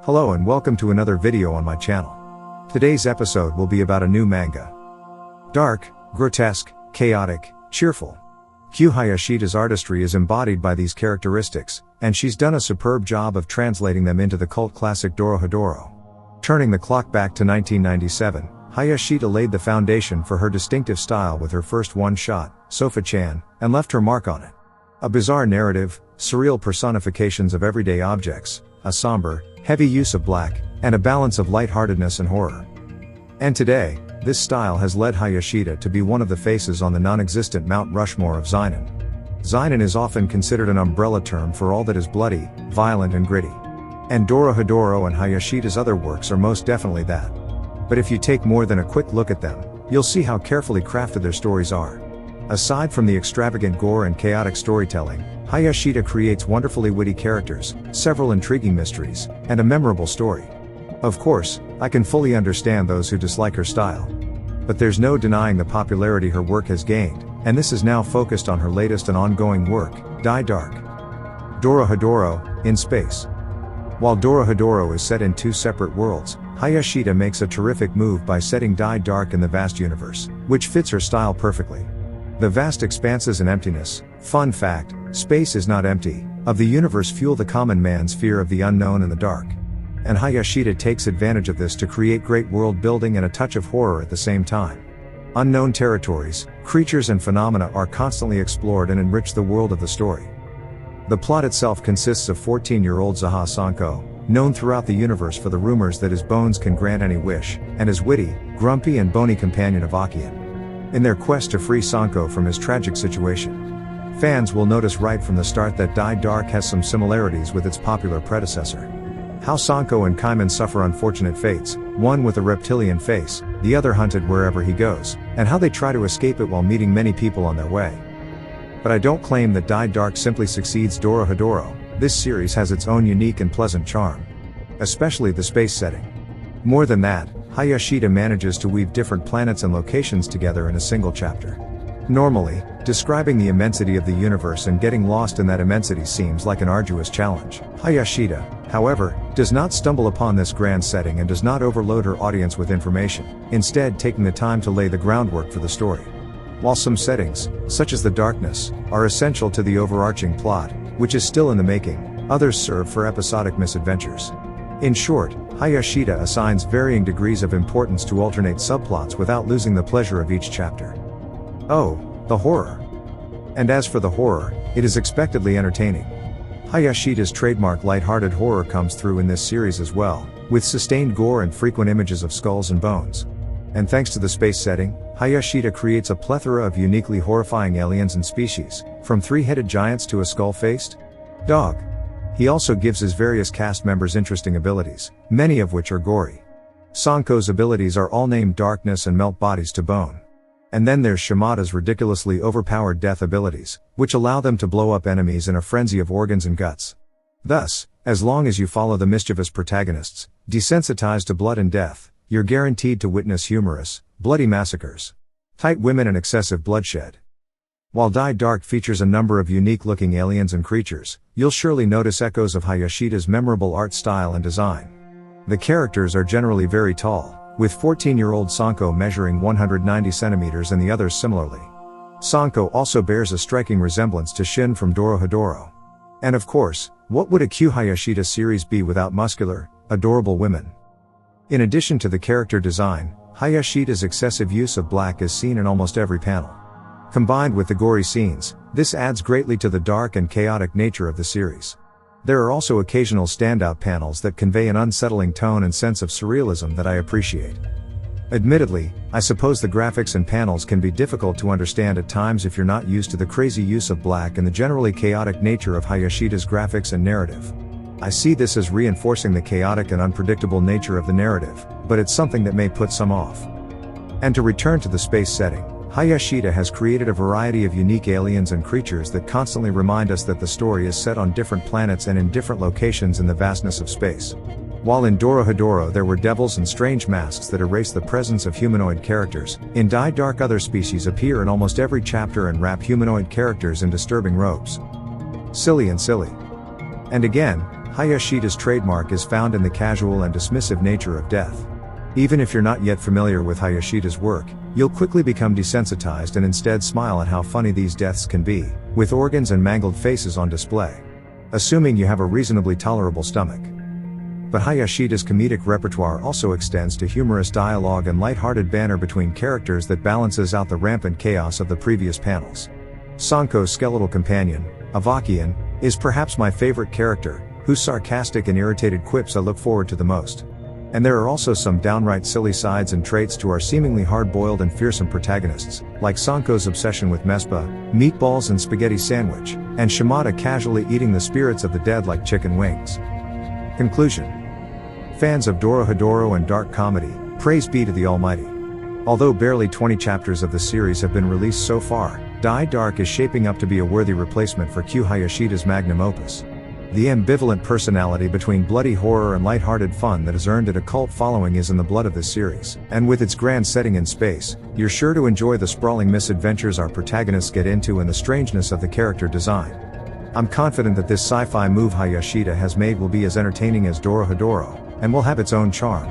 Hello and welcome to another video on my channel. Today's episode will be about a new manga. Dark, grotesque, chaotic, cheerful. Hayashida's artistry is embodied by these characteristics, and she's done a superb job of translating them into the cult classic Dorohedoro. Turning the clock back to 1997, Hayashida laid the foundation for her distinctive style with her first one-shot, Sofa-chan, and left her mark on it. A bizarre narrative, surreal personifications of everyday objects, a somber, heavy use of black, and a balance of lightheartedness and horror. And today, this style has led Hayashida to be one of the faces on the non-existent Mount Rushmore of seinen. Seinen is often considered an umbrella term for all that is bloody, violent and gritty. And Dorohedoro and Hayashida's other works are most definitely that. But if you take more than a quick look at them, you'll see how carefully crafted their stories are. Aside from the extravagant gore and chaotic storytelling, Hayashida creates wonderfully witty characters, several intriguing mysteries, and a memorable story. Of course, I can fully understand those who dislike her style. But there's no denying the popularity her work has gained, and this is now focused on her latest and ongoing work, Die Dark. Dorohedoro, in space. While Dorohedoro is set in two separate worlds, Hayashida makes a terrific move by setting Die Dark in the vast universe, which fits her style perfectly. The vast expanses and emptiness, fun fact, space is not empty, of the universe fuel the common man's fear of the unknown and the dark. And Hayashida takes advantage of this to create great world building and a touch of horror at the same time. Unknown territories, creatures and phenomena are constantly explored and enrich the world of the story. The plot itself consists of 14-year-old Zaha Sanko, known throughout the universe for the rumors that his bones can grant any wish, and his witty, grumpy and bony companion of Akian. In their quest to free Sanko from his tragic situation. Fans will notice right from the start that Die Dark has some similarities with its popular predecessor. How Sanko and Kaiman suffer unfortunate fates, one with a reptilian face, the other hunted wherever he goes, and how they try to escape it while meeting many people on their way. But I don't claim that Die Dark simply succeeds Dorohedoro. This series has its own unique and pleasant charm. Especially the space setting. More than that, Hayashida manages to weave different planets and locations together in a single chapter. Normally, describing the immensity of the universe and getting lost in that immensity seems like an arduous challenge. Hayashida, however, does not stumble upon this grand setting and does not overload her audience with information, instead taking the time to lay the groundwork for the story. While some settings, such as the darkness, are essential to the overarching plot, which is still in the making, others serve for episodic misadventures. In short, Hayashida assigns varying degrees of importance to alternate subplots without losing the pleasure of each chapter. Oh, the horror. And as for the horror, it is expectedly entertaining. Hayashida's trademark lighthearted horror comes through in this series as well, with sustained gore and frequent images of skulls and bones. And thanks to the space setting, Hayashida creates a plethora of uniquely horrifying aliens and species, from three-headed giants to a skull-faced dog. He also gives his various cast members interesting abilities, many of which are gory. Sanko's abilities are all named Darkness and Melt Bodies to Bone. And then there's Shimada's ridiculously overpowered death abilities, which allow them to blow up enemies in a frenzy of organs and guts. Thus, as long as you follow the mischievous protagonists, desensitized to blood and death, you're guaranteed to witness humorous, bloody massacres. Tight women and excessive bloodshed. While Die Dark features a number of unique-looking aliens and creatures, you'll surely notice echoes of Hayashida's memorable art style and design. The characters are generally very tall, with 14-year-old Sanko measuring 190 centimeters and the others similarly. Sanko also bears a striking resemblance to Shin from Dorohedoro. And of course, what would a Hayashida series be without muscular, adorable women? In addition to the character design, Hayashida's excessive use of black is seen in almost every panel. Combined with the gory scenes, this adds greatly to the dark and chaotic nature of the series. There are also occasional standout panels that convey an unsettling tone and sense of surrealism that I appreciate. Admittedly, I suppose the graphics and panels can be difficult to understand at times if you're not used to the crazy use of black and the generally chaotic nature of Hayashida's graphics and narrative. I see this as reinforcing the chaotic and unpredictable nature of the narrative, but it's something that may put some off. And to return to the space setting, Hayashida has created a variety of unique aliens and creatures that constantly remind us that the story is set on different planets and in different locations in the vastness of space. While in Dorohedoro there were devils and strange masks that erase the presence of humanoid characters, in Die Dark other species appear in almost every chapter and wrap humanoid characters in disturbing robes. Silly and silly. And again, Hayashida's trademark is found in the casual and dismissive nature of death. Even if you're not yet familiar with Hayashida's work, you'll quickly become desensitized and instead smile at how funny these deaths can be, with organs and mangled faces on display. Assuming you have a reasonably tolerable stomach. But Hayashida's comedic repertoire also extends to humorous dialogue and light-hearted banter between characters that balances out the rampant chaos of the previous panels. Sanko's skeletal companion, Avakian, is perhaps my favorite character, whose sarcastic and irritated quips I look forward to the most. And there are also some downright silly sides and traits to our seemingly hard-boiled and fearsome protagonists, like Sanko's obsession with mespa, meatballs and spaghetti sandwich, and Shimada casually eating the spirits of the dead like chicken wings. Conclusion. Fans of Dorohedoro and dark comedy, praise be to the Almighty. Although barely 20 chapters of the series have been released so far, Die Dark is shaping up to be a worthy replacement for Q Hayashida's magnum opus. The ambivalent personality between bloody horror and light-hearted fun that has earned it a cult following is in the blood of this series, and with its grand setting in space, you're sure to enjoy the sprawling misadventures our protagonists get into and the strangeness of the character design. I'm confident that this sci-fi move Hayashida has made will be as entertaining as Dorohedoro, and will have its own charm.